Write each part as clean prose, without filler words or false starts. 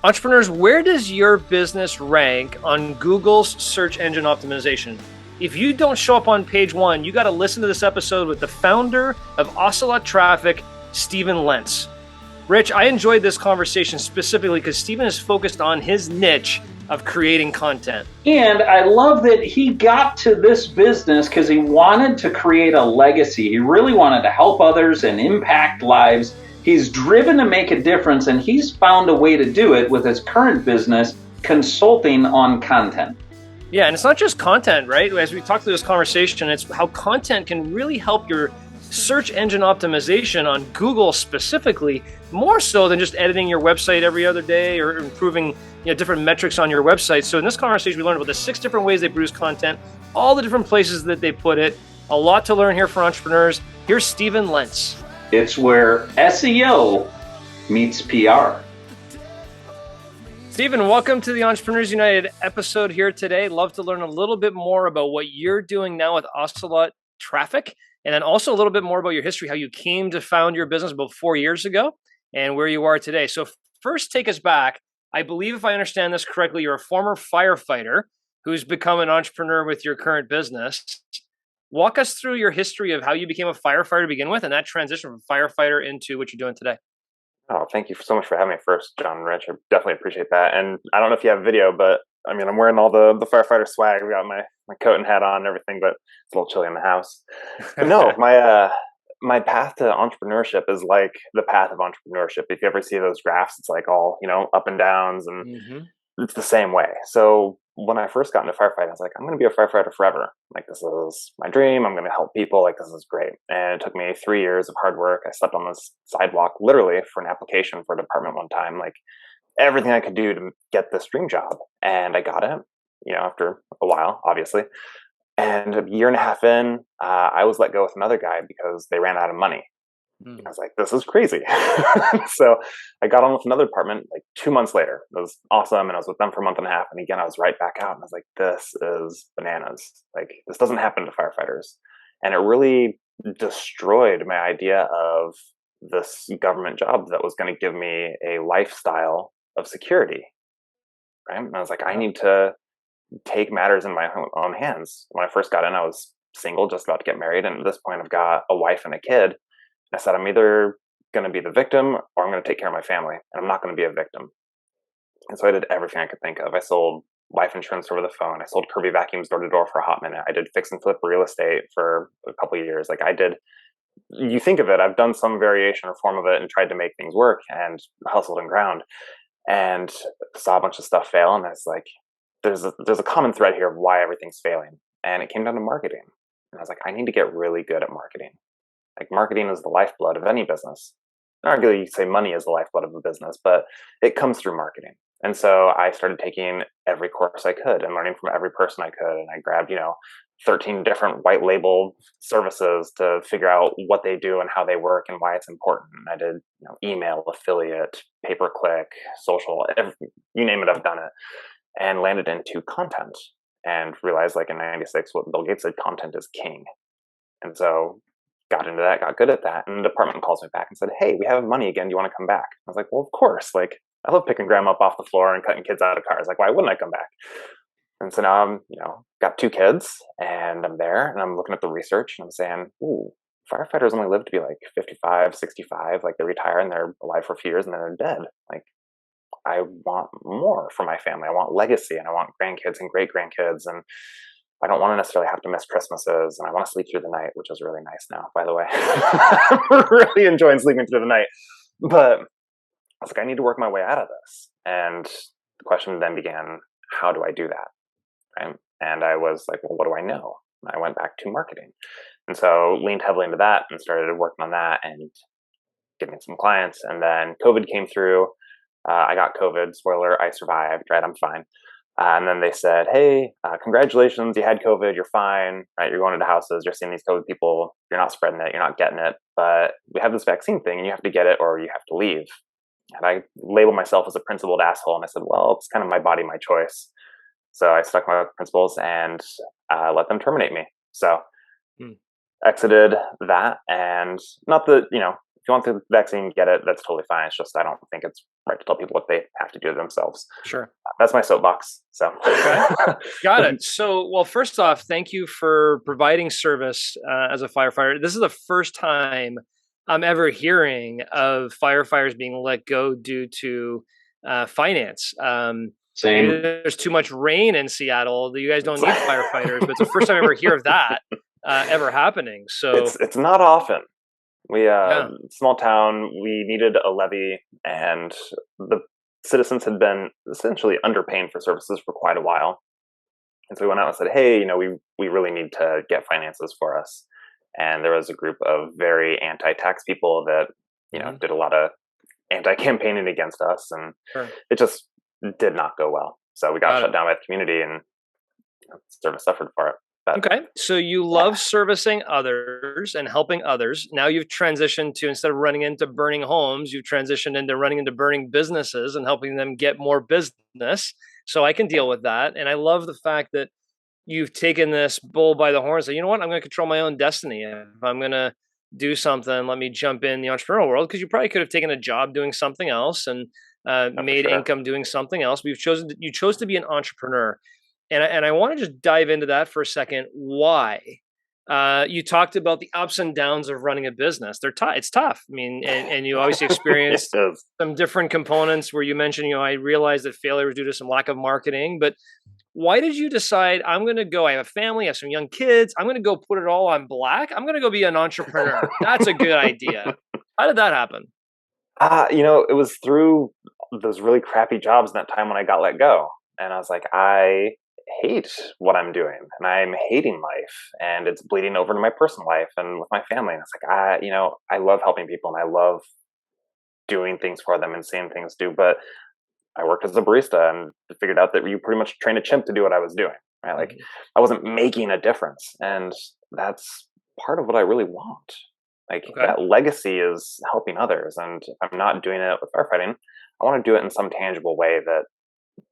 Entrepreneurs, where does your business rank on Google's search engine optimization? If you don't show up on page one, you got to listen to this episode with the founder of Ocelot Traffic, Stephen Lentz. Rich, I enjoyed this conversation specifically because Stephen is focused on his niche of creating content. And I love that he got to this business because he wanted to create a legacy. He really wanted to help others and impact lives. He's driven to make a difference, and he's found a way to do it with his current business, consulting on content. Yeah, and it's not just content, right? As we talked through this conversation, it's how content can really help your search engine optimization on Google specifically, more so than just editing your website every other day or improving different metrics on your website. So in this conversation, we learned about the 6 different ways they produce content, all the different places that they put it. A lot to learn here for entrepreneurs. Here's Stephen Lentz. It's where SEO meets PR. Stephen, welcome to the Entrepreneurs United episode here today. Love to learn a little bit more about what you're doing now with Ocelot Traffic, and then also a little bit more about your history, how you came to found your business about 4 years ago and where you are today. So first, take us back. I believe if I understand this correctly, you're a former firefighter who's become an entrepreneur with your current business. Walk us through your history of how you became a firefighter to begin with and that transition from firefighter into what you're doing today. Oh, thank you so much for having me first, John and Rich. I definitely appreciate that. And I don't know if you have video, but I mean, I'm wearing all the firefighter swag. We got my coat and hat on and everything, but it's a little chilly in the house. But no, my path to entrepreneurship is like the path of entrepreneurship. If you ever see those graphs, it's like all, up and downs, and it's the same way. So when I first got into firefighting, I was like, I'm going to be a firefighter forever. Like, this is my dream. I'm going to help people. Like, this is great. And it took me 3 years of hard work. I slept on this sidewalk literally for an application for a department one time, like everything I could do to get this dream job. And I got it, after a while, obviously. And a year and a half in, I was let go with another guy because they ran out of money. I was like, this is crazy. So I got on with another department like 2 months later. It was awesome. And I was with them for a month and a half. And again, I was right back out. And I was like, this is bananas. Like, this doesn't happen to firefighters. And it really destroyed my idea of this government job that was going to give me a lifestyle of security. Right. And I was like, I need to take matters in my own hands. When I first got in, I was single, just about to get married. And at this point, I've got a wife and a kid. I said, I'm either going to be the victim or I'm going to take care of my family, and I'm not going to be a victim. And so I did everything I could think of. I sold life insurance over the phone. I sold Kirby vacuums door to door for a hot minute. I did fix and flip real estate for a couple of years. Like, you think of it, I've done some variation or form of it and tried to make things work and hustled and ground, and saw a bunch of stuff fail. And I was like, there's a common thread here of why everything's failing. And it came down to marketing. And I was like, I need to get really good at marketing. Like, marketing is the lifeblood of any business. Arguably, you could say money is the lifeblood of a business, but it comes through marketing. And so I started taking every course I could and learning from every person I could. And I grabbed, 13 different white label services to figure out what they do and how they work and why it's important. And I did, email, affiliate, pay-per-click, social, you name it, I've done it, and landed into content and realized, like, in 96, what Bill Gates said, content is king. And so got into that, got good at that. And the department calls me back and said, hey, we have money again. Do you want to come back? I was like, well, of course. Like, I love picking grandma up off the floor and cutting kids out of cars. Like, why wouldn't I come back? And so now I'm, got 2 kids and I'm there and I'm looking at the research and I'm saying, ooh, firefighters only live to be like 55, 65. Like, they retire and they're alive for a few years and then they're dead. Like, I want more for my family. I want legacy, and I want grandkids and great grandkids. And I don't want to necessarily have to miss Christmases, and I want to sleep through the night, which is really nice now, by the way. I'm really enjoying sleeping through the night. But I was like, I need to work my way out of this. And the question then began, how do I do that? Right? And I was like, well, what do I know? And I went back to marketing. And so leaned heavily into that and started working on that and getting some clients. And then COVID came through. I got COVID. Spoiler, I survived, right? I'm fine. And then they said, hey, congratulations, you had COVID, you're fine, right? You're going into houses, you're seeing these COVID people, you're not spreading it, you're not getting it, but we have this vaccine thing and you have to get it or you have to leave. And I labeled myself as a principled asshole. And I said, well, it's kind of my body, my choice. So I stuck my principles and let them terminate me. So exited that. And not that, you want the vaccine, get it. That's totally fine. It's just I don't think it's right to tell people what they have to do themselves. Sure. That's my soapbox. So Okay. Got it. So, well, first off, thank you for providing service as a firefighter. This is the first time I'm ever hearing of firefighters being let go due to finance. Maybe Same. there's too much rain in Seattle that you guys don't need firefighters, but it's the first time I ever hear of that ever happening. So it's not often. We yeah, small town. We needed a levy, and the citizens had been essentially underpaying for services for quite a while. And so we went out and said, "Hey, we really need to get finances for us." And there was a group of very anti-tax people that did a lot of anti-campaigning against us, and sure. it just did not go well. So we got Got shut it. down by the community, and service suffered for it. But Okay. So you love servicing others and helping others. Now you've transitioned to, instead of running into burning homes, you've transitioned into running into burning businesses and helping them get more business. So I can deal with that. And I love the fact that you've taken this bull by the horn and said, you know what, I'm going to control my own destiny. If I'm going to do something, let me jump in the entrepreneurial world, because you probably could have taken a job doing something else and for made sure. income doing something else. But you chose to be an entrepreneur. And I want to just dive into that for a second. Why? You talked about the ups and downs of running a business. It's tough. I mean, and you obviously It experienced is. some different components where you mentioned, I realized that failure was due to some lack of marketing. But why did you decide, I'm going to go, I have a family, I have some young kids, I'm going to go put it all on black. I'm going to go be an entrepreneur. That's a good idea. How did that happen? It was through those really crappy jobs in that time when I got let go. And I was like, I hate what I'm doing and I'm hating life, and it's bleeding over to my personal life and with my family. And it's like, I love helping people and I love doing things for them and seeing things do. But I worked as a barista and figured out that you pretty much train a chimp to do what I was doing, right? Like Mhm. I wasn't making a difference. And that's part of what I really want. Like Okay. that legacy is helping others. And if I'm not doing it with firefighting, I want to do it in some tangible way that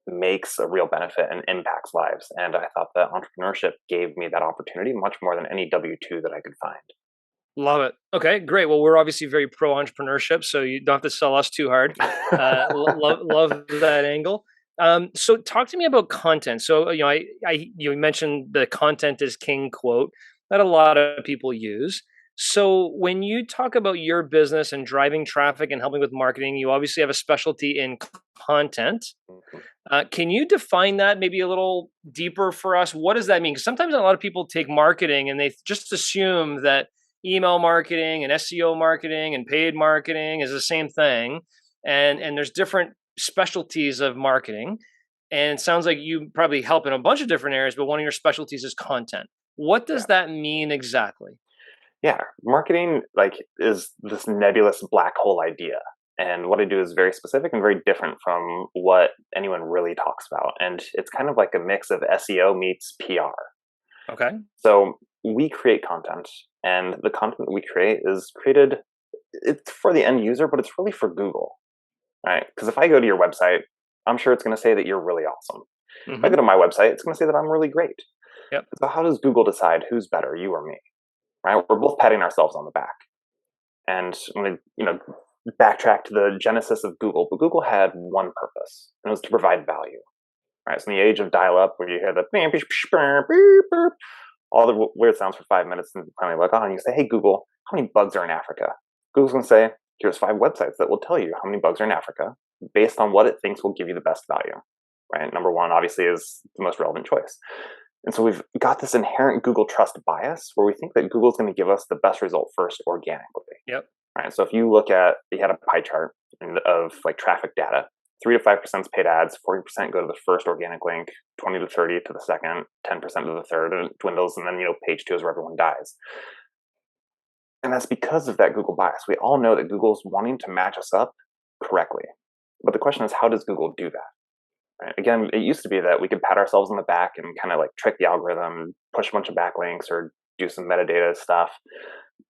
makes a real benefit and impacts lives. And I thought that entrepreneurship gave me that opportunity much more than any W-2 that I could find. Love it. Okay, great. Well, we're obviously very pro entrepreneurship, so you don't have to sell us too hard. Love that angle. So, talk to me about content. So, you mentioned the content is king quote that a lot of people use. So, when you talk about your business and driving traffic and helping with marketing, you obviously have a specialty in content. Mhm. Can you define that maybe a little deeper for us? What does that mean? Because sometimes a lot of people take marketing and they just assume that email marketing and SEO marketing and paid marketing is the same thing. And there's different specialties of marketing. And it sounds like you probably help in a bunch of different areas, but one of your specialties is content. What does Yeah. that mean exactly? Yeah. Marketing is this nebulous black hole idea. And what I do is very specific and very different from what anyone really talks about. And it's kind of like a mix of SEO meets PR. Okay. So we create content, and the content that we create is created, it's for the end user, but it's really for Google, right? Because if I go to your website, I'm sure it's going to say that you're really awesome. If I Hmm. go to my website, it's going to say that I'm really great. Yep. So how does Google decide who's better, you or me? Right? We're both patting ourselves on the back. And I'm going to, backtrack to the genesis of Google, but Google had one purpose, and it was to provide value. Right? So in the age of dial-up, where you hear the all the weird sounds for 5 minutes, and finally log on, and you say, "Hey Google, how many bugs are in Africa?" Google's going to say, "Here's 5 websites that will tell you how many bugs are in Africa based on what it thinks will give you the best value." Right? Number one, obviously, is the most relevant choice. And so we've got this inherent Google trust bias where we think that Google's going to give us the best result first organically. Yep. Right. So if you had a pie chart of like traffic data, 3 to 5% is paid ads, 40% go to the first organic link, 20 to 30 to the second, 10% to the third, and it dwindles. And then, page 2 is where everyone dies. And that's because of that Google bias. We all know that Google's wanting to match us up correctly. But the question is, how does Google do that? Right? Again, it used to be that we could pat ourselves on the back and kind of like trick the algorithm, push a bunch of backlinks or do some metadata stuff.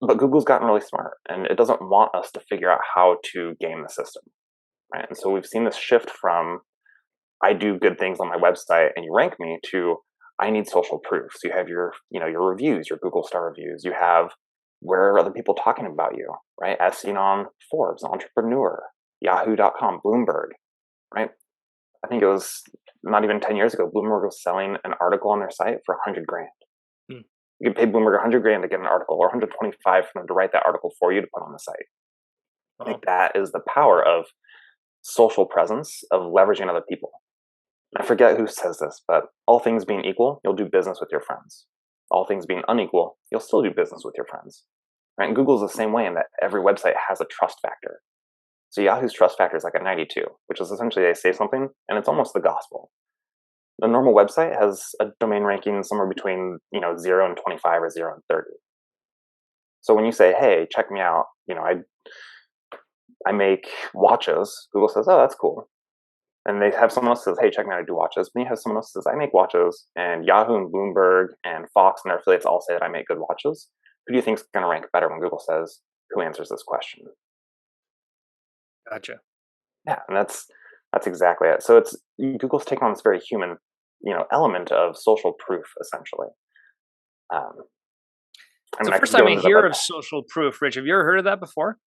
But Google's gotten really smart, and it doesn't want us to figure out how to game the system. Right? And so we've seen this shift from I do good things on my website and you rank me to I need social proof. So you have your reviews, your Google star reviews. You have where are other people talking about you, right? As seen on Forbes, Entrepreneur, Yahoo.com, Bloomberg, right? I think it was not even 10 years ago, Bloomberg was selling an article on their site for 100 grand. Hmm. You could pay Bloomberg 100 grand to get an article, or 125 for them to write that article for you to put on the site. I think that is the power of social presence, of leveraging other people. I forget who says this, but all things being equal, you'll do business with your friends. All things being unequal, you'll still do business with your friends. Right? And Google's the same way in that every website has a trust factor. So Yahoo's trust factor is like a 92, which is essentially they say something and it's almost the gospel. The normal website has a domain ranking somewhere between 0 and 25 or 0 and 30. So when you say, hey, check me out, I make watches, Google says, oh, that's cool. And they have someone else says, hey, check me out, I do watches. Then you have someone else says, I make watches. And Yahoo and Bloomberg and Fox and their affiliates all say that I make good watches. Who do you think is going to rank better when Google says, who answers this question? Gotcha. Yeah, and that's exactly it. So Google's taken on this very human, element of social proof, essentially. It's the first time I hear of social proof, Rich. Have you ever heard of that before?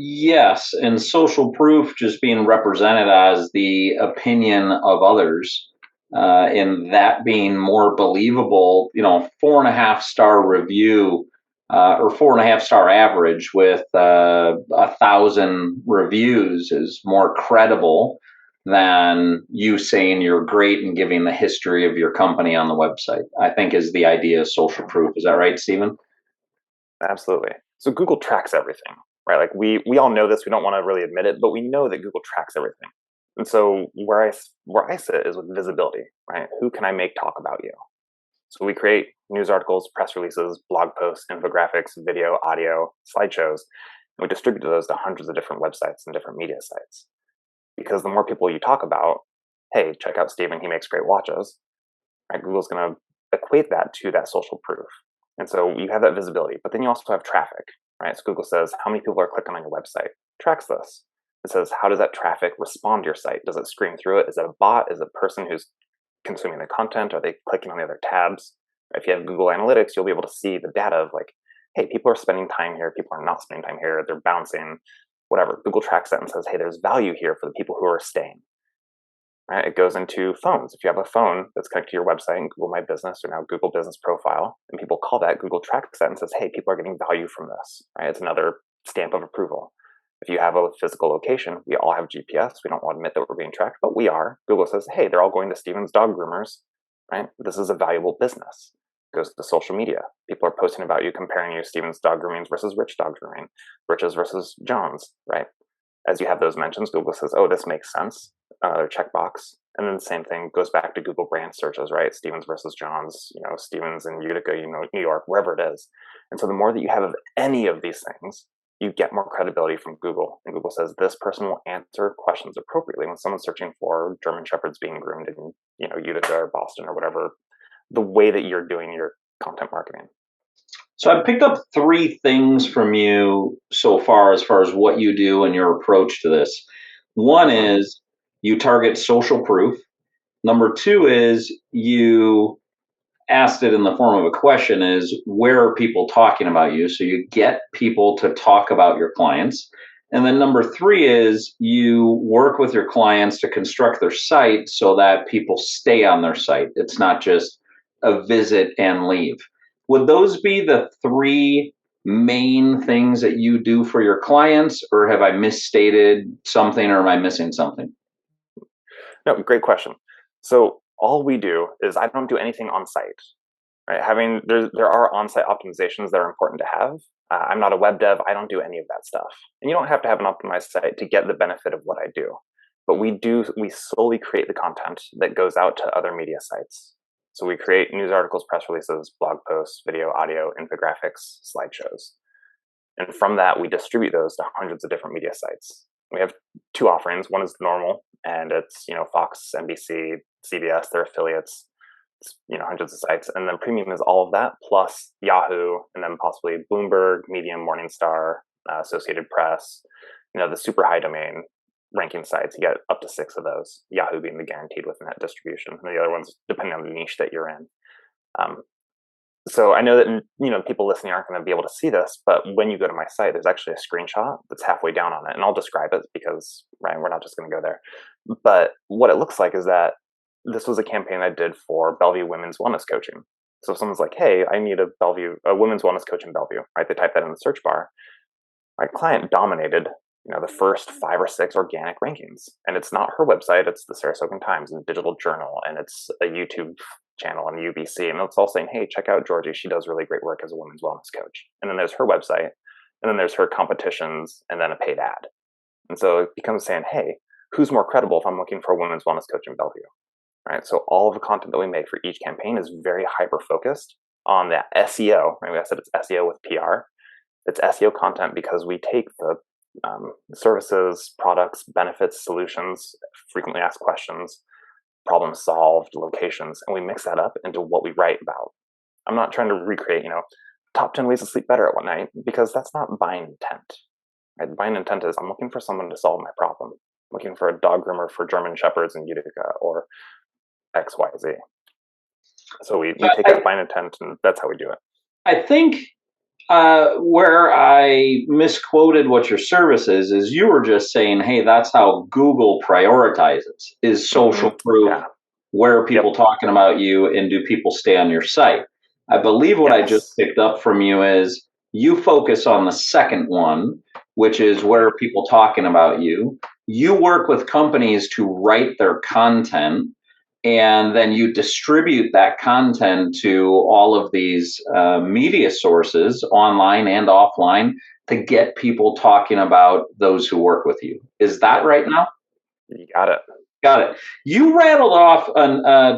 Yes, and social proof just being represented as the opinion of others, and that being more believable. 4.5-star review or 4.5-star average with 1,000 reviews is more credible than you saying you're great and giving the history of your company on the website. I think is the idea of social proof. Is that right, Stephen? Absolutely. So Google tracks everything, right? Like we all know this. We don't want to really admit it, but we know that Google tracks everything. And so where I sit is with visibility, right? Who can I make talk about you? So we create news articles, press releases, blog posts, infographics, video, audio, slideshows, and we distribute those to hundreds of different websites and different media sites. Because the more people you talk about, hey, check out Steven, he makes great watches, right? Google's going to equate that to that social proof. And so you have that visibility, but then you also have traffic, right? So Google says, how many people are clicking on your website? Tracks this. It says, how does that traffic respond to your site? Does it scream through it? Is it a bot? Is it a person who's consuming the content? Are they clicking on the other tabs? If you have Google Analytics, you'll be able to see the data of like, hey, people are spending time here. People are not spending time here. They're bouncing, whatever. Google tracks that and says, hey, there's value here for the people who are staying. Right? It goes into phones. If you have a phone that's connected to your website and Google My Business or now Google Business Profile, and people call that, Google tracks that and says, hey, people are getting value from this. Right? It's another stamp of approval. If you have a physical location, we all have GPS. We don't want to admit that we're being tracked, but we are. Google says, hey, they're all going to Steven's dog groomers. Right? This is a valuable business. It goes to social media. People are posting about you, comparing you Steven's dog groomings versus Rich dog grooming, Rich's versus John's, right? As you have those mentions, Google says, oh, this makes sense. Checkbox. And then the same thing goes back to Google brand searches, right? Stevens versus John's, Stevens in Utica, New York, wherever it is. And so the more that you have of any of these things, you get more credibility from Google. And Google says this person will answer questions appropriately when someone's searching for German Shepherds being groomed in, Utica or Boston or whatever, the way that you're doing your content marketing. So I picked up 3 things from you so far as what you do and your approach to this. One is you target social proof. Number 2 is you asked it in the form of a question is where are people talking about you? So you get people to talk about your clients. And then number 3 is you work with your clients to construct their site so that people stay on their site. It's not just a visit and leave. Would those be the 3 main things that you do for your clients, or have I misstated something, or am I missing something? No, great question. So all we do is I don't do anything on site. Right? There are on-site optimizations that are important to have. I'm not a web dev. I don't do any of that stuff. And you don't have to have an optimized site to get the benefit of what I do. But we solely create the content that goes out to other media sites. So we create news articles, press releases, blog posts, video, audio, infographics, slideshows. And from that, we distribute those to hundreds of different media sites. We have 2 offerings. One is normal, and it's, Fox, NBC, CBS, their affiliates. It's, hundreds of sites. And then premium is all of that, plus Yahoo, and then possibly Bloomberg, Medium, Morningstar, Associated Press, the super high domain ranking sites. You get up to 6 of those, Yahoo being the guaranteed with net distribution, and the other ones depending on the niche that you're in. So I know that, people listening aren't going to be able to see this, but when you go to my site, there's actually a screenshot that's halfway down on it, and I'll describe it because, right, we're not just going to go there. But what it looks like is that this was a campaign I did for Bellevue Women's Wellness Coaching. So if someone's like, hey, I need a women's wellness coach in Bellevue, right? They type that in the search bar. My client dominated, the first 5 or 6 organic rankings. And it's not her website, it's the Saratoga Times and Digital Journal, and it's a YouTube channel on UBC. And it's all saying, hey, check out Georgie. She does really great work as a women's wellness coach. And then there's her website, and then there's her competitions, and then a paid ad. And so it becomes saying, hey, who's more credible if I'm looking for a women's wellness coach in Bellevue? Right. So all of the content that we make for each campaign is very hyper focused on that SEO. Right. I said it's SEO with PR. It's SEO content because we take the services, products, benefits, solutions, frequently asked questions, problem solved, locations, and we mix that up into what we write about. I'm not trying to recreate, top 10 ways to sleep better at one night, because that's not buying intent. Right? Buying intent is I'm looking for someone to solve my problem. I'm looking for a dog groomer for German Shepherds in Utica or XYZ. So we take that buying intent, and that's how we do it. I think where I misquoted what your service is you were just saying, hey, that's how Google prioritizes, is social proof. Yeah. Where are people talking about you, and do people stay on your site? I believe what I just picked up from you is you focus on the second one, which is where are people talking about you. You work with companies to write their content, and then you distribute that content to all of these media sources, online and offline, to get people talking about those who work with you. Is that right now? You got it. Got it. You rattled off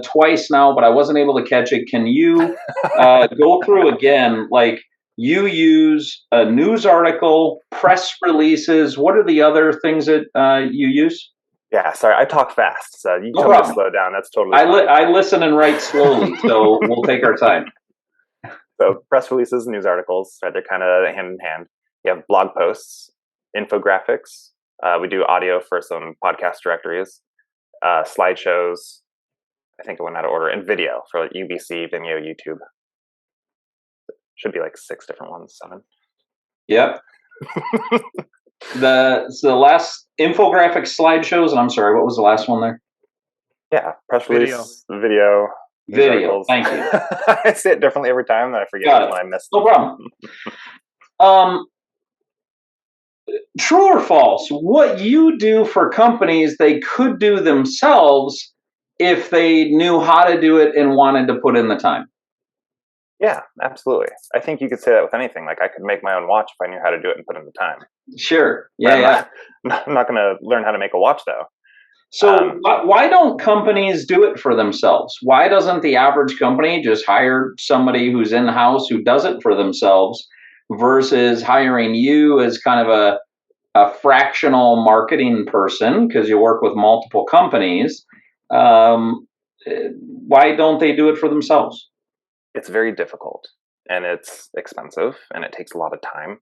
twice now, but I wasn't able to catch it. Can you go through again? Like, you use a news article, press releases. What are the other things that you use? Yeah, sorry, I talk fast, so you tell me to slow down. That's totally fine. I listen and write slowly, so we'll take our time. So press releases, news articles, right, they're kind of hand in hand. You have blog posts, infographics. We do audio for some podcast directories, slideshows. I think it went out of order, and video for like UBC, Vimeo, YouTube. Should be like 6 different ones, 7. Yep. The last infographic slideshows, and I'm sorry, what was the last one there? Yeah, press release, video. Thank you. I say it differently every time, that I forget when I miss. No problem. True or false? What you do for companies, they could do themselves if they knew how to do it and wanted to put in the time. Yeah, absolutely. I think you could say that with anything. Like, I could make my own watch if I knew how to do it and put in the time. Sure. Yeah, I'm not going to learn how to make a watch, though. So why don't companies do it for themselves? Why doesn't the average company just hire somebody who's in-house who does it for themselves versus hiring you as kind of a fractional marketing person because you work with multiple companies? Why don't they do it for themselves? It's very difficult, and it's expensive, and it takes a lot of time.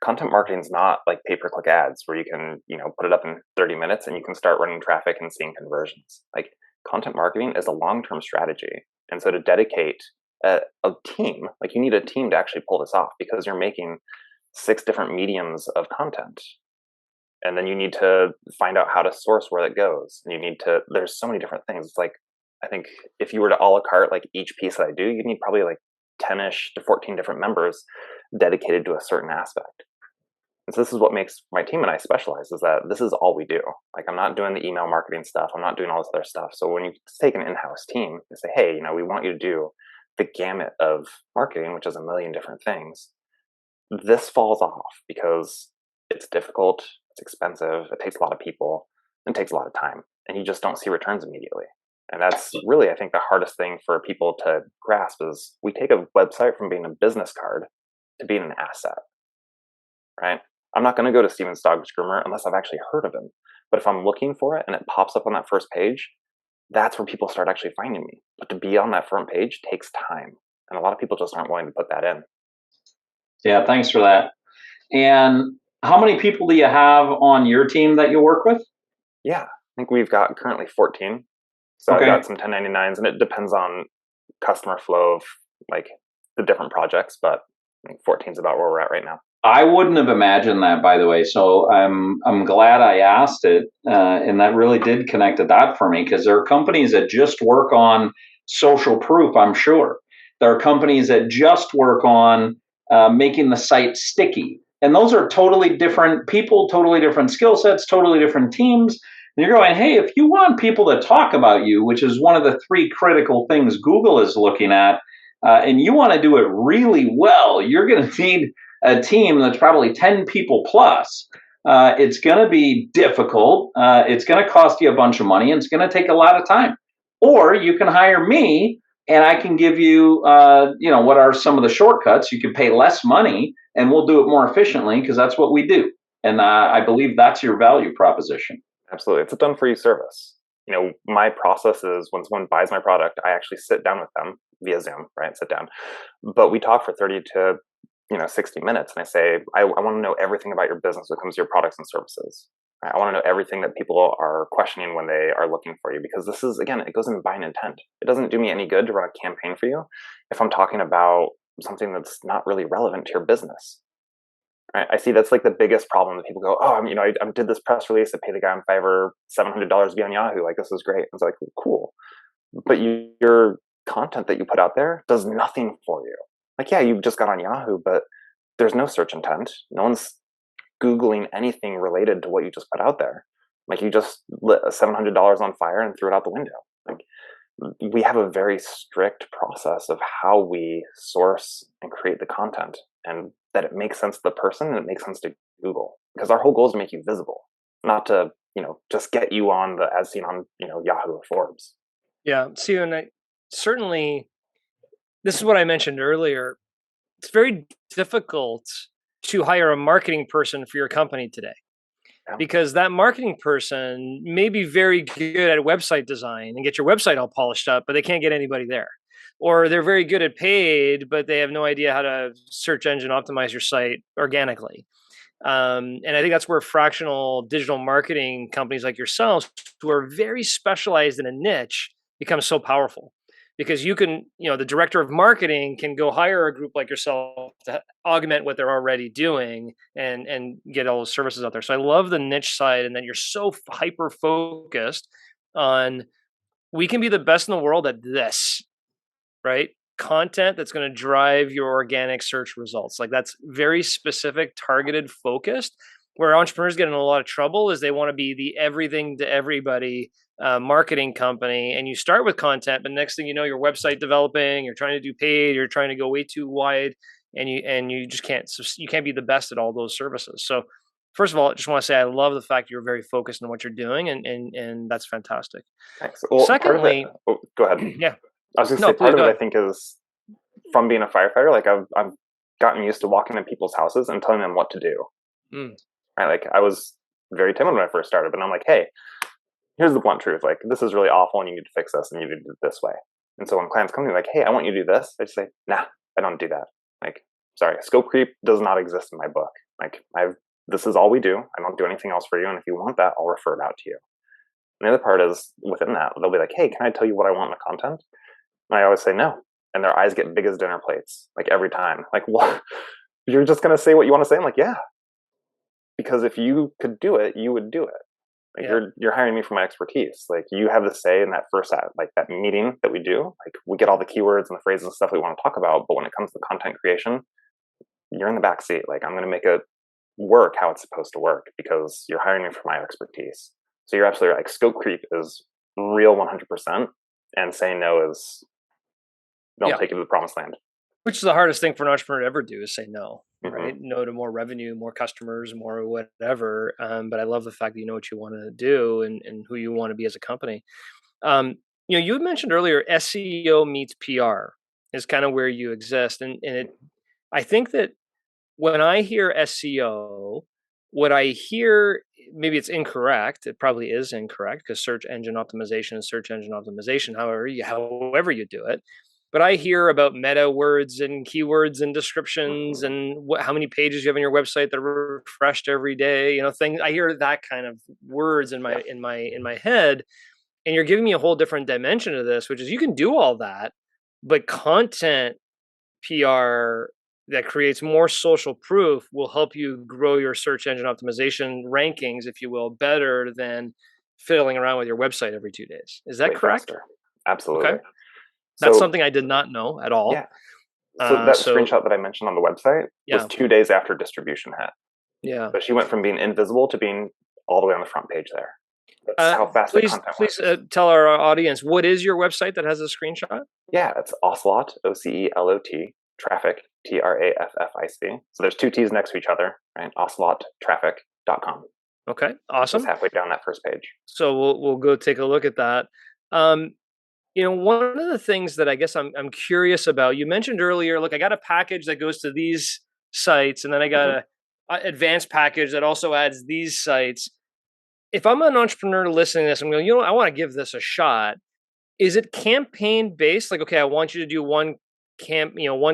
Content marketing is not like pay-per-click ads where you can, put it up in 30 minutes and you can start running traffic and seeing conversions. Like, content marketing is a long-term strategy. And so to dedicate a team, like, you need a team to actually pull this off, because you're making 6 different mediums of content. And then you need to find out how to source where that goes. And there's so many different things. It's like, I think if you were to a la carte, like, each piece that I do, you need probably like 10-ish to 14 different members dedicated to a certain aspect. And so this is what makes my team and I specialize, is that this is all we do. Like, I'm not doing the email marketing stuff. I'm not doing all this other stuff. So when you take an in-house team and say, hey, we want you to do the gamut of marketing, which is a million different things, this falls off because it's difficult, it's expensive, it takes a lot of people, and it takes a lot of time. And you just don't see returns immediately. And that's really, I think, the hardest thing for people to grasp is we take a website from being a business card to being an asset, right? I'm not going to go to Steven's Dog Groomer unless I've actually heard of him. But if I'm looking for it and it pops up on that first page, that's where people start actually finding me. But to be on that front page takes time. And a lot of people just aren't willing to put that in. Yeah, thanks for that. And how many people do you have on your team that you work with? Yeah, I think we've got currently 14. So I've got some 1099s, and it depends on customer flow of, like, the different projects, but I think 14 is about where we're at right now. I wouldn't have imagined that, by the way. So I'm glad I asked it, and that really did connect the dot for me, because there are companies that just work on social proof. I'm sure there are companies that just work on making the site sticky, and those are totally different people, totally different skill sets, totally different teams. And you're going, hey, if you want people to talk about you, which is one of the three critical things Google is looking at, and you want to do it really well, you're going to need a team that's probably 10 people plus. It's going to be difficult. It's going to cost you a bunch of money, and it's going to take a lot of time. Or you can hire me, and I can give you, what are some of the shortcuts? You can pay less money, and we'll do it more efficiently, because that's what we do. And I believe that's your value proposition. Absolutely. It's a done for you service. My process is when someone buys my product, I actually sit down with them via Zoom, right? Sit down. But we talk for 30 to 60 minutes. And I say, I want to know everything about your business when it comes to your products and services. Right? I want to know everything that people are questioning when they are looking for you, because this is, again, it goes in buying intent. It doesn't do me any good to run a campaign for you if I'm talking about something that's not really relevant to your business. Right? I see that's like the biggest problem that people go, oh, I did this press release. I paid the guy on Fiverr $700 to be on Yahoo. Like, this is great. It's like, cool. But your content that you put out there does nothing for you. Like, yeah, you just got on Yahoo, but there's no search intent. No one's Googling anything related to what you just put out there. Like, you just lit $700 on fire and threw it out the window. Like, we have a very strict process of how we source and create the content, and that it makes sense to the person and it makes sense to Google, because our whole goal is to make you visible, not to, just get you on the as seen on, Yahoo or Forbes. Yeah. See, and certainly, this is what I mentioned earlier. It's very difficult to hire a marketing person for your company today, because that marketing person may be very good at website design and get your website all polished up, but they can't get anybody there. Or they're very good at paid, but they have no idea how to search engine optimize your site organically. And I think that's where fractional digital marketing companies like yourselves, who are very specialized in a niche, become so powerful. Because you can, the director of marketing can go hire a group like yourself to augment what they're already doing and get all those services out there. So I love the niche side, and then you're so hyper focused on, we can be the best in the world at this, right? Content that's going to drive your organic search results. Like, that's very specific, targeted, focused. Where entrepreneurs get in a lot of trouble is they want to be the everything to everybody marketing company, and you start with content, but next thing you know, your website developing, you're trying to do paid, you're trying to go way too wide, and you just can't be the best at all those services. So first of all, I just want to say I love the fact you're very focused on what you're doing, and that's fantastic. Thanks. Well, secondly, go ahead. Yeah, I was going to say, part of it, I think, is from being a firefighter. Like, I've gotten used to walking in people's houses and telling them what to do. Right? Like, I was very timid when I first started, but I'm like, hey, here's the blunt truth. Like, this is really awful, and you need to fix this, and you need to do it this way. And so when clients come to me like, hey, I want you to do this, I just say, nah, I don't do that. Like, sorry, scope creep does not exist in my book. Like, this is all we do. I don't do anything else for you. And if you want that, I'll refer it out to you. And the other part is, within that, they'll be like, hey, can I tell you what I want in the content? And I always say no. And their eyes get big as dinner plates, like, every time. Like, what? You're just going to say what you want to say? I'm like, yeah. Because if you could do it, you would do it. Like, you're hiring me for my expertise. Like, you have the say in that first that meeting that we do. Like, we get all the keywords and the phrases and stuff we want to talk about, but when it comes to content creation, you're in the back seat. Like, I'm going to make it work how it's supposed to work, because you're hiring me for my expertise. So you're absolutely right. Like, scope creep is real 100%, and saying no is don't take you to the promised land. Which is the hardest thing for an entrepreneur to ever do, is say no, right? No to more revenue, more customers, more whatever. But I love the fact that you know what you want to do and who you want to be as a company. You had mentioned earlier, SEO meets PR is kind of where you exist. And I think that when I hear SEO, what I hear, maybe it's incorrect. It probably is incorrect, because search engine optimization is search engine optimization, however you do it. But I hear about meta words and keywords and descriptions and how many pages you have on your website that are refreshed every day. Things. I hear that kind of words in my head, and you're giving me a whole different dimension of this, which is you can do all that, but content PR that creates more social proof will help you grow your search engine optimization rankings, if you will, better than fiddling around with your website every 2 days. Is that Way correct? faster. Okay. Absolutely. That's So something I did not know at all. yeah. So that So screenshot that I mentioned on the website was yeah, 2 days after distribution hit. yeah. So she went from being invisible to being all the way on the front page there. That's how fast the content Please works. tell our audience, what is your website that has a screenshot? Yeah, it's Ocelot, Ocelot, Traffic, Traffic. So there's two T's next to each other, right? OcelotTraffic.com. Okay, Just awesome. halfway down that first page. So we'll go take a look at that. One of the things that I guess I'm curious about, you mentioned earlier, look, I got a package that goes to these sites, and then I got Mhm. a advanced package that also adds these sites. If I'm an entrepreneur listening to this, I'm going, I want to give this a shot. Is it campaign based? Like, okay, I want you to do one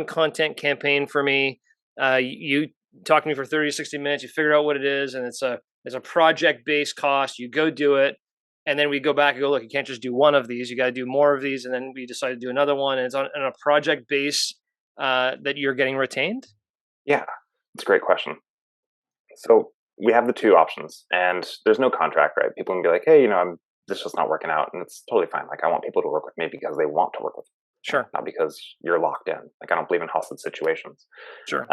content campaign for me. You talk to me for 30 to 60 minutes, you figure out what it is, and it's a project based cost. You go do it. And then we go back and go, look, you can't just do one of these. You got to do more of these. And then we decide to do another one. And it's on a project base that you're getting retained. Yeah, it's a great question. So we have the two options, and there's no contract, right? People can be like, hey, this is just not working out, and it's totally fine. Like, I want people to work with me because they want to work with me, Sure. not because you're locked in. Like, I don't believe in hostage situations. Sure.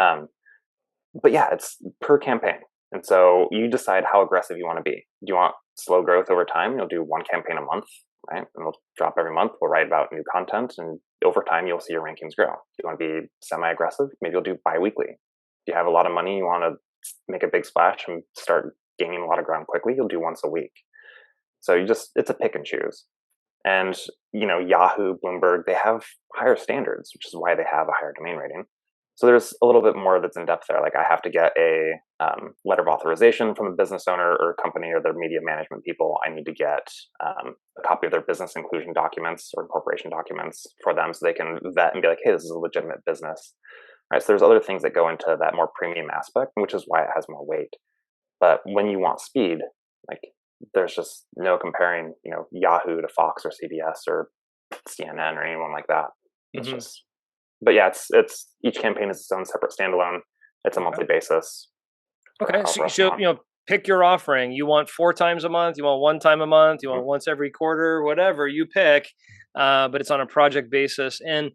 But yeah, it's per campaign. And so you decide how aggressive you want to be. Do you want slow growth over time? You'll do one campaign a month, right? And we'll drop every month. We'll write about new content, and over time, you'll see your rankings grow. Do you want to be semi-aggressive? Maybe you'll do bi-weekly. Do you have a lot of money? You want to make a big splash and start gaining a lot of ground quickly? You'll do once a week. So it's a pick and choose. And, Yahoo, Bloomberg, they have higher standards, which is why they have a higher domain rating. So there's a little bit more that's in depth there. Like, I have to get a letter of authorization from a business owner or company or their media management people. I need to get a copy of their business inclusion documents or incorporation documents for them so they can vet and be like, hey, this is a legitimate business. Right? So there's other things that go into that more premium aspect, which is why it has more weight. But when you want speed, like, there's just no comparing, Yahoo to Fox or CBS or CNN or anyone like that. It's just, but yeah, it's each campaign is its own separate standalone. It's a monthly basis. Okay, so pick your offering. You want 4 times a month? You want 1 time a month? You want once every quarter? Whatever you pick, but it's on a project basis. And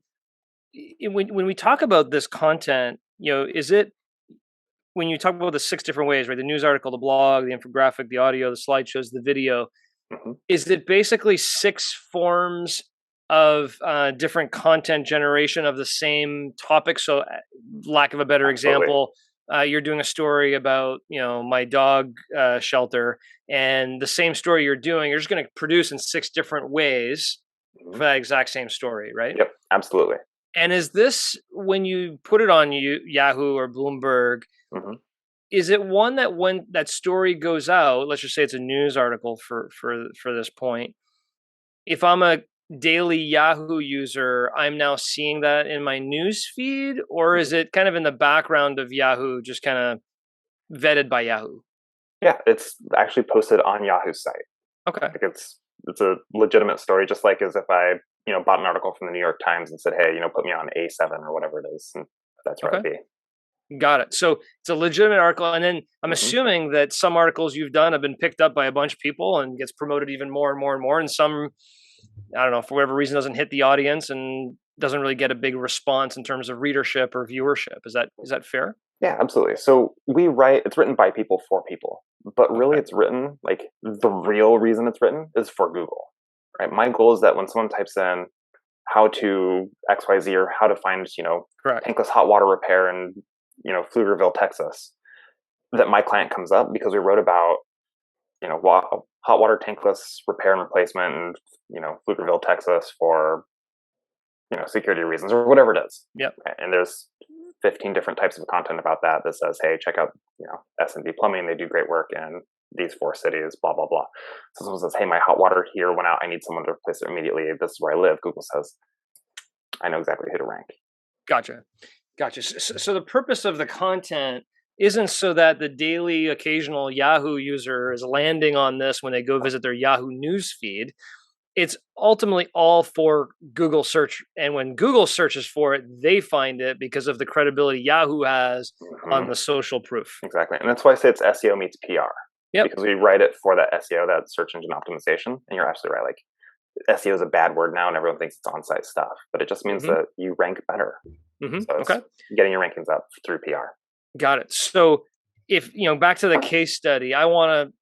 when we talk about this content, is it when you talk about the 6 different ways, right? The news article, the blog, the infographic, the audio, the slideshows, the video. Is it basically 6 forms of different content generation of the same topic? So, lack of a better example, you're doing a story about my dog shelter, and the same story you're just going to produce in 6 different ways for that exact same story, right? Yep, absolutely. And is this, when you put it on Yahoo or Bloomberg, is it one that when that story goes out, let's just say it's a news article for this point, if I'm a daily Yahoo user, I'm now seeing that in my news feed, or is it kind of in the background of Yahoo, just kind of vetted by Yahoo? Yeah, it's actually posted on Yahoo's site. Okay. Like, it's a legitimate story, just like as if I bought an article from the New York Times and said, hey, put me on A7 or whatever it is, and that's where I'd be. Got it. So it's a legitimate article, and then I'm assuming that some articles you've done have been picked up by a bunch of people and gets promoted even more and more and more, and some, I don't know, for whatever reason, doesn't hit the audience and doesn't really get a big response in terms of readership or viewership. Is that fair? Yeah, absolutely. So it's written by people for people, but really it's written, like, the real reason it's written is for Google, right? My goal is that when someone types in how to XYZ or how to find, tankless hot water repair in, Pflugerville, Texas, that my client comes up because we wrote about, hot water tankless repair and replacement in, Pflugerville, Texas for, security reasons or whatever it is. Yep. And there's 15 different types of content about that says, hey, check out, S&B Plumbing. They do great work in these 4 cities, blah, blah, blah. So someone says, hey, my hot water here went out. I need someone to replace it immediately. This is where I live. Google says, I know exactly who to rank. Gotcha. So the purpose of the content isn't so that the daily occasional Yahoo user is landing on this when they go visit their Yahoo news feed. it's ultimately all for Google search. And when Google searches for it, they find it because of the credibility Yahoo has on the social proof. Exactly. And that's why I say it's SEO meets PR. Yep. Because we write it for that SEO, that search engine optimization. And you're absolutely right. Like, SEO is a bad word now and everyone thinks it's on-site stuff, but it just means that you rank better. So it's getting your rankings up through PR. Got it. So if, back to the case study, I want to,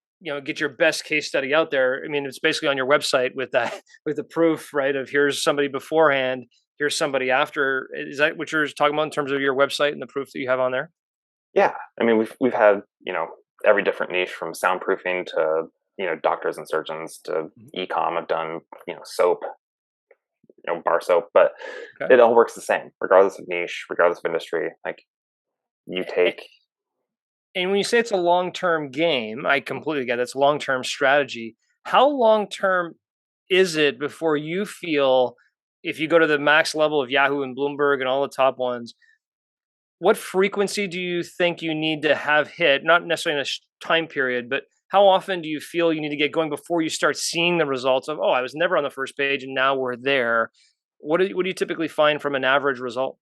get your best case study out there. I mean, it's basically on your website with the proof, right? Of here's somebody beforehand, here's somebody after. Is that what you're talking about in terms of your website and the proof that you have on there? Yeah. I mean, we've had, every different niche from soundproofing to, doctors and surgeons to e-com. I've done, soap, bar soap, but it all works the same, regardless of niche, regardless of industry. Like, you take. And when you say it's a long-term game, I completely get it. It's a long-term strategy. How long-term is it before you feel, if you go to the max level of Yahoo and Bloomberg and all the top ones, what frequency do you think you need to have hit? Not necessarily in a time period, but how often do you feel you need to get going before you start seeing the results of, I was never on the first page and now we're there? What do you typically find from an average result?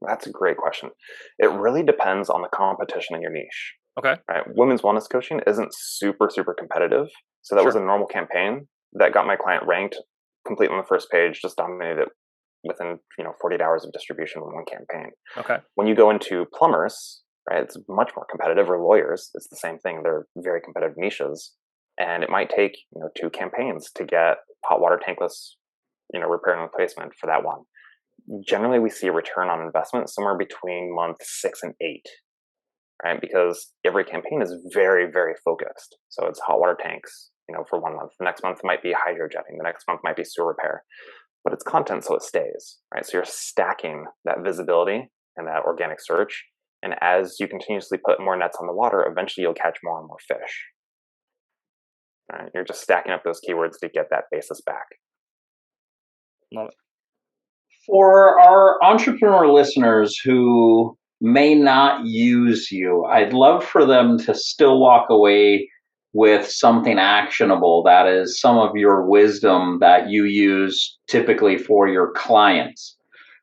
That's a great question. It really depends on the competition in your niche. Okay. Right? Women's wellness coaching isn't super, super competitive. So that was a normal campaign that got my client ranked completely on the first page, just dominated it within 48 hours of distribution in one campaign. Okay. When you go into plumbers, right, it's much more competitive, or lawyers, it's the same thing. They're very competitive niches. And it might take 2 campaigns to get hot water tankless, repair and replacement for that one. Generally, we see a return on investment somewhere between month 6 and 8. Right? Because every campaign is very, very focused. So it's hot water tanks, for 1 month. The next month might be hydrojetting. The next month might be sewer repair. But it's content, so it stays, right? So you're stacking that visibility and that organic search. And as you continuously put more nets on the water, eventually you'll catch more and more fish. Right? You're just stacking up those keywords to get that basis back. Love it. For our entrepreneur listeners who may not use you, I'd love for them to still walk away with something actionable, that is some of your wisdom that you use typically for your clients.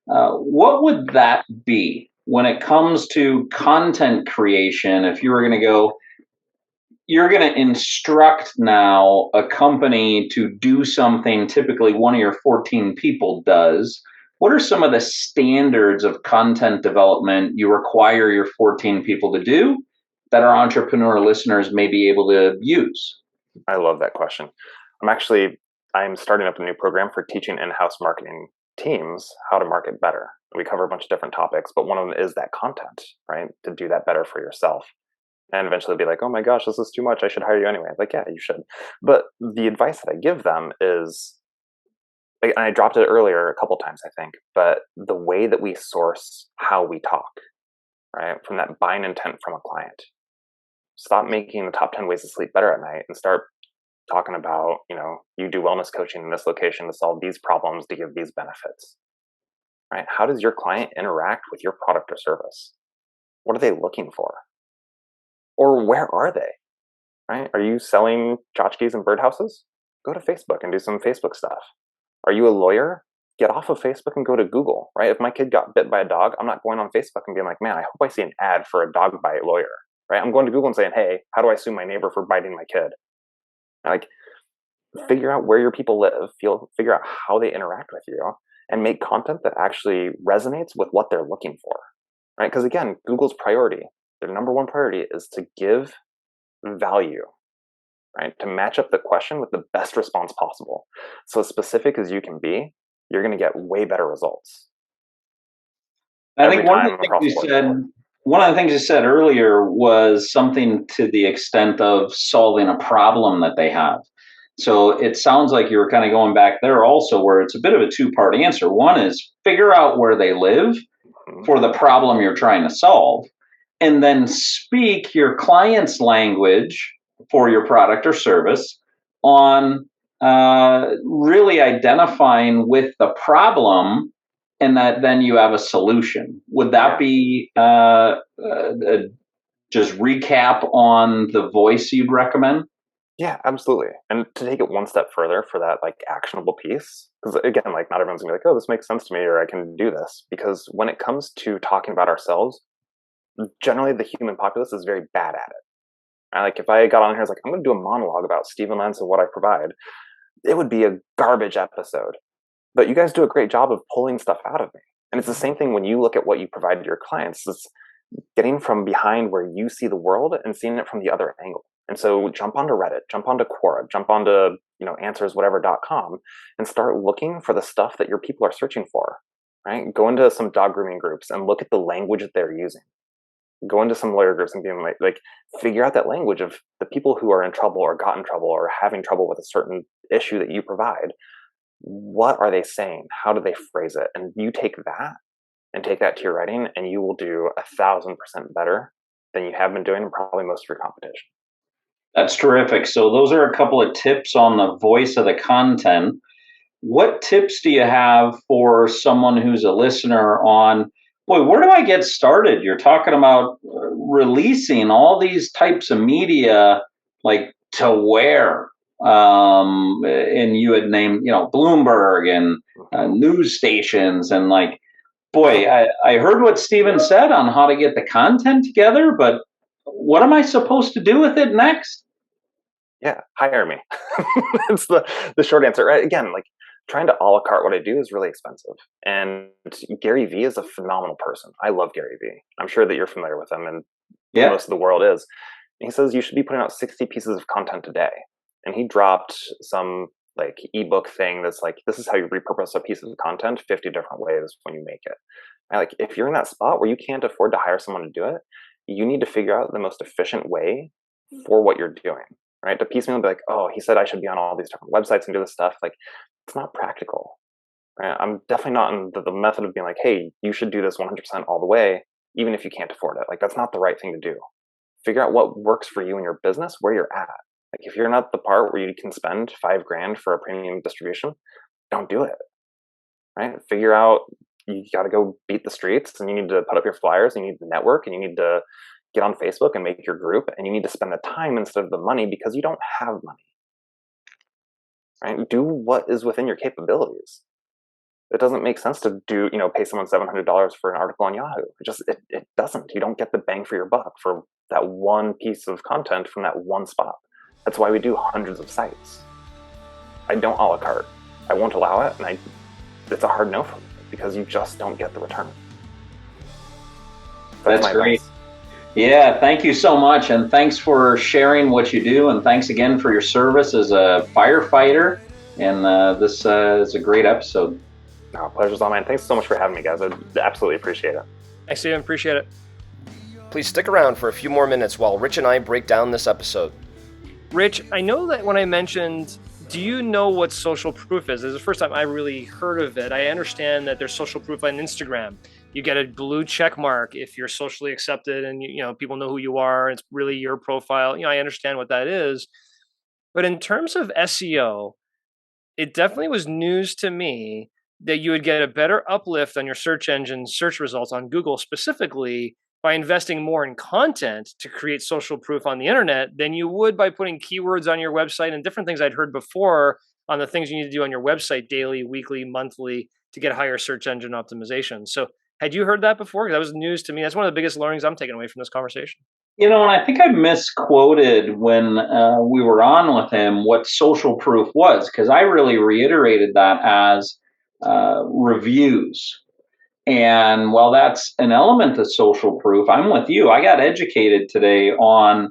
What would that be when it comes to content creation? If you were going to go, you're going to instruct now a company to do something typically one of your 14 people does. What are some of the standards of content development you require your 14 people to do that our entrepreneur listeners may be able to use? I love that question. I'm starting up a new program for teaching in-house marketing teams how to market better. We cover a bunch of different topics, but one of them is that content, right? To do that better for yourself. And eventually be like, oh my gosh, this is too much. I should hire you anyway. Like, yeah, you should. But the advice that I give them is, and I dropped it earlier a couple times, I think, but the way that we source how we talk, right? From that buying intent from a client. Stop making the top 10 ways to sleep better at night and start talking about, you do wellness coaching in this location to solve these problems, to give these benefits, right? How does your client interact with your product or service? What are they looking for? Or where are they, right? Are you selling tchotchkes and birdhouses? Go to Facebook and do some Facebook stuff. Are you a lawyer? Get off of Facebook and go to Google, right? If my kid got bit by a dog, I'm not going on Facebook and being like, man, I hope I see an ad for a dog bite lawyer, right? I'm going to Google and saying, hey, how do I sue my neighbor for biting my kid? Like, figure out where your people live, figure out how they interact with you, and make content that actually resonates with what they're looking for, right? Because again, Google's priority, their number one priority is to give value, right? To match up the question with the best response possible. So as specific as you can be, you're going to get way better results. I think one of the things you said earlier was something to the extent of solving a problem that they have. So it sounds like you were kind of going back there also, where it's a bit of a two-part answer. One is figure out where they live for the problem you're trying to solve, and then speak your client's language for your product or service on really identifying with the problem, and that then you have a solution. Would that be just recap on the voice you'd recommend? Yeah, absolutely. And to take it one step further for that like actionable piece, because again, like not everyone's gonna be like, oh, this makes sense to me, or I can do this. Because when it comes to talking about ourselves, generally the human populace is very bad at it. And like if I got on here, I was like, I'm gonna do a monologue about Stephen Lentz and what I provide, it would be a garbage episode. But you guys do a great job of pulling stuff out of me. And it's the same thing when you look at what you provide to your clients. It's getting from behind where you see the world and seeing it from the other angle. And so jump onto Reddit, jump onto Quora, jump onto, answerswhatever.com and start looking for the stuff that your people are searching for, right? Go into some dog grooming groups and look at the language that they're using. Go into some lawyer groups and be like figure out that language of the people who are in trouble or got in trouble or having trouble with a certain issue that you provide. What are they saying? How do they phrase it? And you take that and take that to your writing, and you will do 1,000% better than you have been doing in probably most of your competition. That's terrific. So those are a couple of tips on the voice of the content. What tips do you have for someone who's a listener on, boy, where do I get started? You're talking about releasing all these types of media, like to where? And you had named, Bloomberg and news stations and like, boy, I heard what Steven said on how to get the content together, but what am I supposed to do with it next? Yeah, hire me. It's the short answer. Right? Again, like trying to a la carte what I do is really expensive. And Gary Vee is a phenomenal person. I love Gary Vee. I'm sure that you're familiar with him, and most of the world is. And he says you should be putting out 60 pieces of content a day. And he dropped some like ebook thing that's like, this is how you repurpose a piece of content 50 different ways when you make it. And like if you're in that spot where you can't afford to hire someone to do it, you need to figure out the most efficient way for what you're doing. Right? To piecemeal be like, oh, he said I should be on all these different websites and do this stuff. Like, it's not practical. Right? I'm definitely not in the method of being like, hey, you should do this 100% all the way, even if you can't afford it. Like, that's not the right thing to do. Figure out what works for you and your business, where you're at. Like, if you're not the part where you can spend $5,000 for a premium distribution, don't do it. Right? Figure out you got to go beat the streets, and you need to put up your flyers, and you need to network, and you need to get on Facebook and make your group, and you need to spend the time instead of the money because you don't have money. Right? Do what is within your capabilities. It doesn't make sense to pay someone $700 for an article on Yahoo. It doesn't. You don't get the bang for your buck for that one piece of content from that one spot. That's why we do hundreds of sites. I don't a la carte. I won't allow it, and it's a hard no for me because you just don't get the return. That's great. Advice. Yeah, thank you so much. And thanks for sharing what you do. And thanks again for your service as a firefighter. And this is a great episode. No, pleasure's all mine. Thanks so much for having me, guys. I absolutely appreciate it. Thanks, Steven. Appreciate it. Please stick around for a few more minutes while Rich and I break down this episode. Rich, I know that when I mentioned, do you know what social proof is? This is the first time I really heard of it. I understand that there's social proof on Instagram. You get a blue check mark if you're socially accepted and people know who you are. It's really your profile. I understand what that is. But in terms of SEO, it definitely was news to me that you would get a better uplift on your search engine search results on Google specifically by investing more in content to create social proof on the internet than you would by putting keywords on your website and different things I'd heard before on the things you need to do on your website daily, weekly, monthly to get higher search engine optimization. So had you heard that before? Because that was news to me. That's one of the biggest learnings I'm taking away from this conversation. And I think I misquoted when we were on with him what social proof was, because I really reiterated that as reviews. And while that's an element of social proof, I'm with you. I got educated today on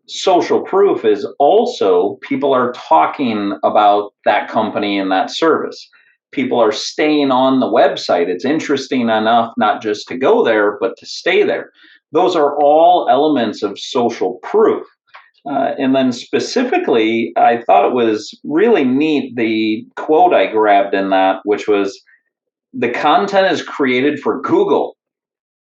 social proof is also people are talking about that company and that service. People are staying on the website. It's interesting enough not just to go there, but to stay there. Those are all elements of social proof. And then specifically, I thought it was really neat, the quote I grabbed in that, which was, the content is created for Google.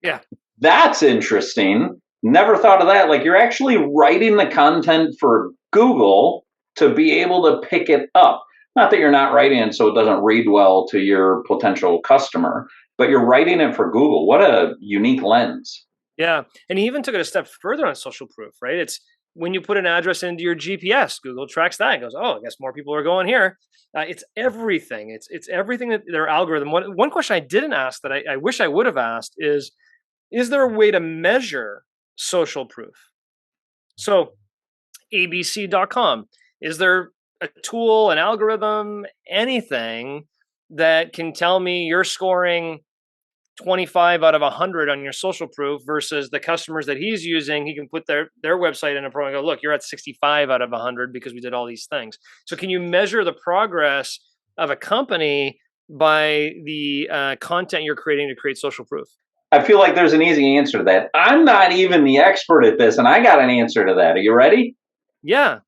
Yeah. That's interesting. Never thought of that. Like, you're actually writing the content for Google to be able to pick it up. Not that you're not writing it so it doesn't read well to your potential customer, but you're writing it for Google. What a unique lens. Yeah. And he even took it a step further on social proof, right? It's when you put an address into your GPS, Google tracks that and goes, oh, I guess more people are going here. It's everything. It's everything that their algorithm. One question I didn't ask that I wish I would have asked is there a way to measure social proof? So abc.com, is there a tool, an algorithm, anything that can tell me you're scoring 25 out of 100 on your social proof versus the customers that he's using? He can put their website in a pro and go, look, you're at 65 out of 100 because we did all these things. So can you measure the progress of a company by the content you're creating to create social proof? I feel like there's an easy answer to that. I'm not even the expert at this, and I got an answer to that. Are you ready? Yeah.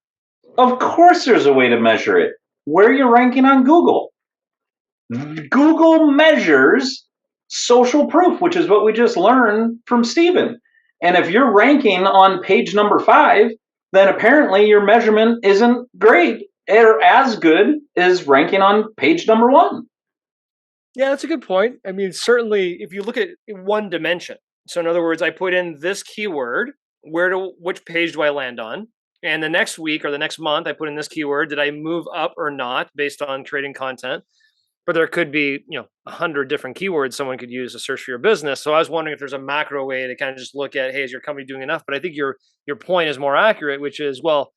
Of course there's a way to measure it. Where you're ranking on Google. Google measures social proof, which is what we just learned from Stephen. And if you're ranking on page number 5, then apparently your measurement isn't great or as good as ranking on page number 1. Yeah, that's a good point. I mean, certainly if you look at one dimension. So in other words, I put in this keyword, which page do I land on? And the next week or the next month, I put in this keyword. Did I move up or not based on creating content? But there could be, 100 different keywords someone could use to search for your business. So I was wondering if there's a macro way to kind of just look at, hey, is your company doing enough? But I think your point is more accurate, which is, well,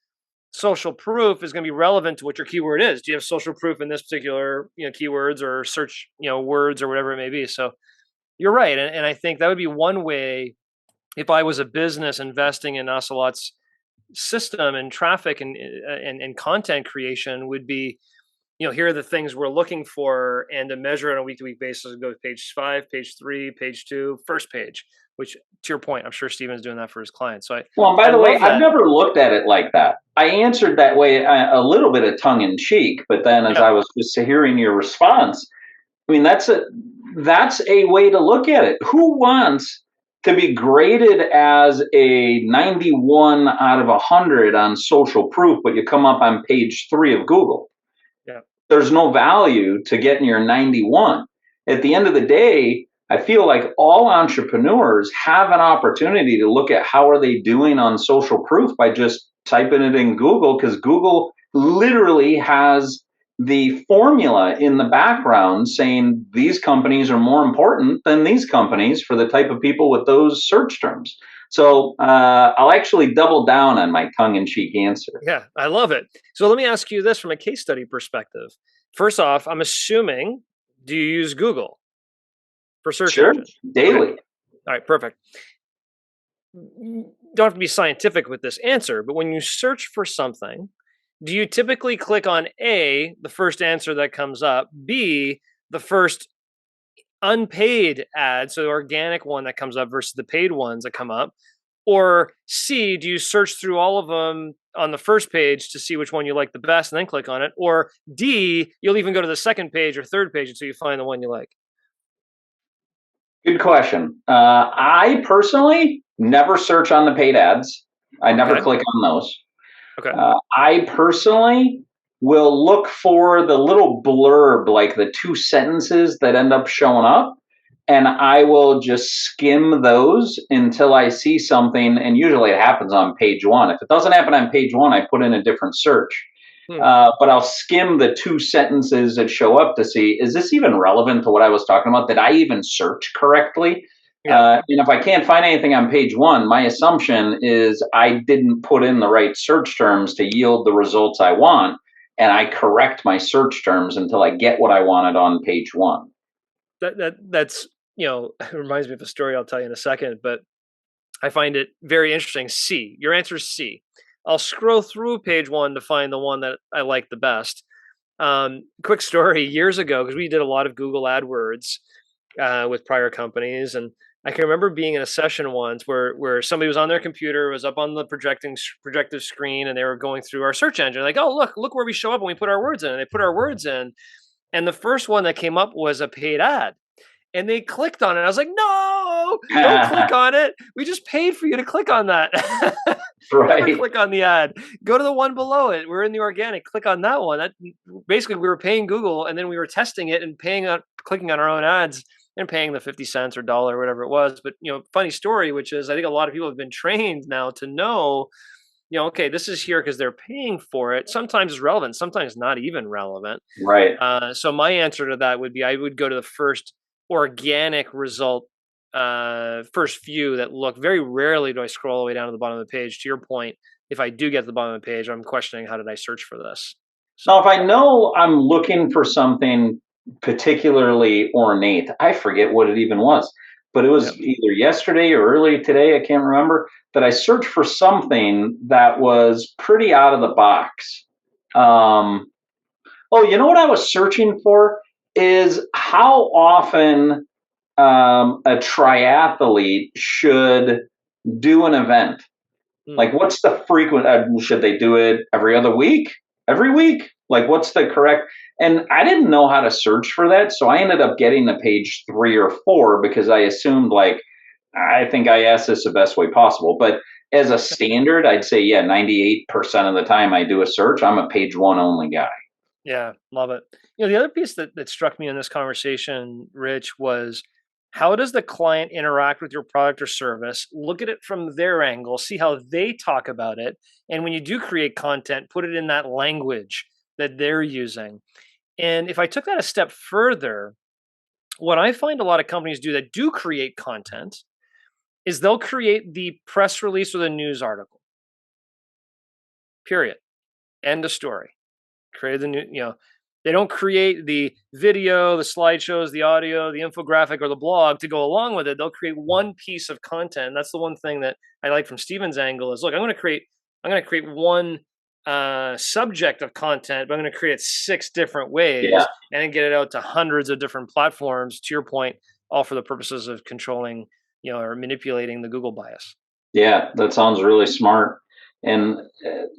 social proof is going to be relevant to what your keyword is. Do you have social proof in this particular, keywords or search, words or whatever it may be? So you're right. And I think that would be one way if I was a business investing in Ocelot's system and traffic and content creation would be, here are the things we're looking for, and to measure it on a week-to-week basis, go to page 5, page 3, page 2, first page, which to your point, I'm sure Steven's doing that for his clients. So well, by the way, I've never looked at it like that. I answered that way a little bit of tongue in cheek, but then as I was just hearing your response, I mean, that's a way to look at it. Who wants to be graded as a 91 out of 100 on social proof, but you come up on page 3 of Google? Yeah. There's no value to getting your 91. At the end of the day, I feel like all entrepreneurs have an opportunity to look at how are they doing on social proof by just typing it in Google, because Google literally has the formula in the background saying these companies are more important than these companies for the type of people with those search terms. So I'll actually double down on my tongue-in-cheek answer. Yeah, I love it. So let me ask you this from a case study perspective. First off, I'm assuming, do you use Google for search engine? Daily. Okay. All right, perfect. Don't have to be scientific with this answer, but when you search for something, do you typically click on A, the first answer that comes up, B, the first unpaid ad, so the organic one that comes up versus the paid ones that come up, or C, do you search through all of them on the first page to see which one you like the best and then click on it, or D, you'll even go to the second page or third page until you find the one you like? Good question. I personally never search on the paid ads. I never click on those. Okay. I personally will look for the little blurb, like the 2 sentences that end up showing up, and I will just skim those until I see something, and usually it happens on page 1. If it doesn't happen on page 1, I put in a different search. But I'll skim the 2 sentences that show up to see, is this even relevant to what I was talking about? Did I even search correctly? And if I can't find anything on page 1, my assumption is I didn't put in the right search terms to yield the results I want, and I correct my search terms until I get what I wanted on page 1. That's it reminds me of a story I'll tell you in a second, but I find it very interesting. C, your answer is C. I'll scroll through page 1 to find the one that I like the best. Quick story, years ago, because we did a lot of Google AdWords with prior companies, and I can remember being in a session once where somebody was on their computer, was up on the projective screen, and they were going through our search engine. Like, oh, look where we show up when we put our words in. And they put our words in, and the first one that came up was a paid ad. And they clicked on it. I was like, no, don't click on it. We just paid for you to click on that. Never click on the ad. Go to the one below it. We're in the organic. Click on that one. Basically, we were paying Google, and then we were testing it and clicking on our own ads and paying the 50 cents or $1, whatever it was. But, funny story, which is I think a lot of people have been trained now to know okay, this is here because they're paying for it. Sometimes it's relevant, sometimes not even relevant. Right. So my answer to that would be I would go to the first organic result, first few that look. Very rarely do I scroll all the way down to the bottom of the page. To your point, if I do get to the bottom of the page, I'm questioning, how did I search for this? Now, if I know I'm looking for something particularly ornate, I forget what it even was, but it was either yesterday or early today, I can't remember, that I searched for something that was pretty out of the box. Oh, you know what I was searching for is how often a triathlete should do an event. Like, what's the frequent? Should they do it every other week? Every week? Like, what's the correct? And I didn't know how to search for that, so I ended up getting to page 3 or 4 because I assumed, like, I think I asked this the best way possible. But as a standard, I'd say, yeah, 98% of the time I do a search, I'm a page 1 only guy. Yeah, love it. The other piece that struck me in this conversation, Rich, was how does the client interact with your product or service? Look at it from their angle, see how they talk about it. And when you do create content, put it in that language that they're using. And if I took that a step further, what I find a lot of companies do that do create content is they'll create the press release or the news article. Period. End of story. Create the new, they don't create the video, the slideshows, the audio, the infographic, or the blog to go along with it. They'll create one piece of content. And that's the one thing that I like from Steven's angle is, look, I'm going to create one subject of content, but I'm going to create it 6 different ways and then get it out to hundreds of different platforms, to your point, all for the purposes of controlling, or manipulating the Google bias. Yeah, that sounds really smart. And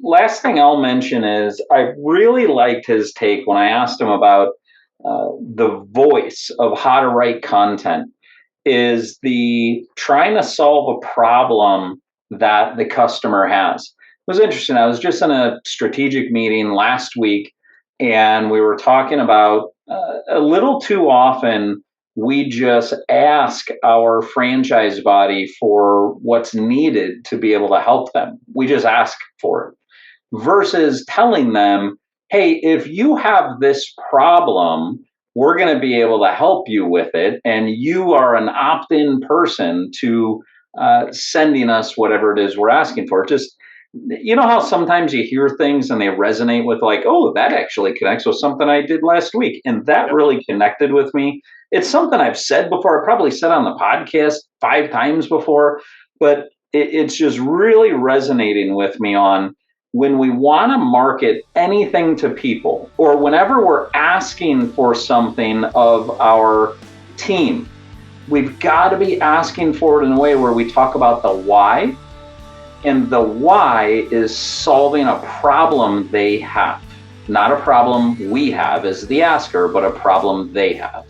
last thing I'll mention is I really liked his take when I asked him about the voice of how to write content, is the trying to solve a problem that the customer has. It was interesting. I was just in a strategic meeting last week, and we were talking about a little too often we just ask our franchise body for what's needed to be able to help them. We just ask for it versus telling them, hey, if you have this problem, we're going to be able to help you with it. And you are an opt-in person to sending us whatever it is we're asking for. Just, how sometimes you hear things and they resonate with, like, oh, that actually connects with something I did last week. And that really connected with me. It's something I've said before. I probably said on the podcast 5 times before, but it's just really resonating with me on when we want to market anything to people, or whenever we're asking for something of our team, we've got to be asking for it in a way where we talk about the why. And the why is solving a problem they have, not a problem we have as the asker, but a problem they have.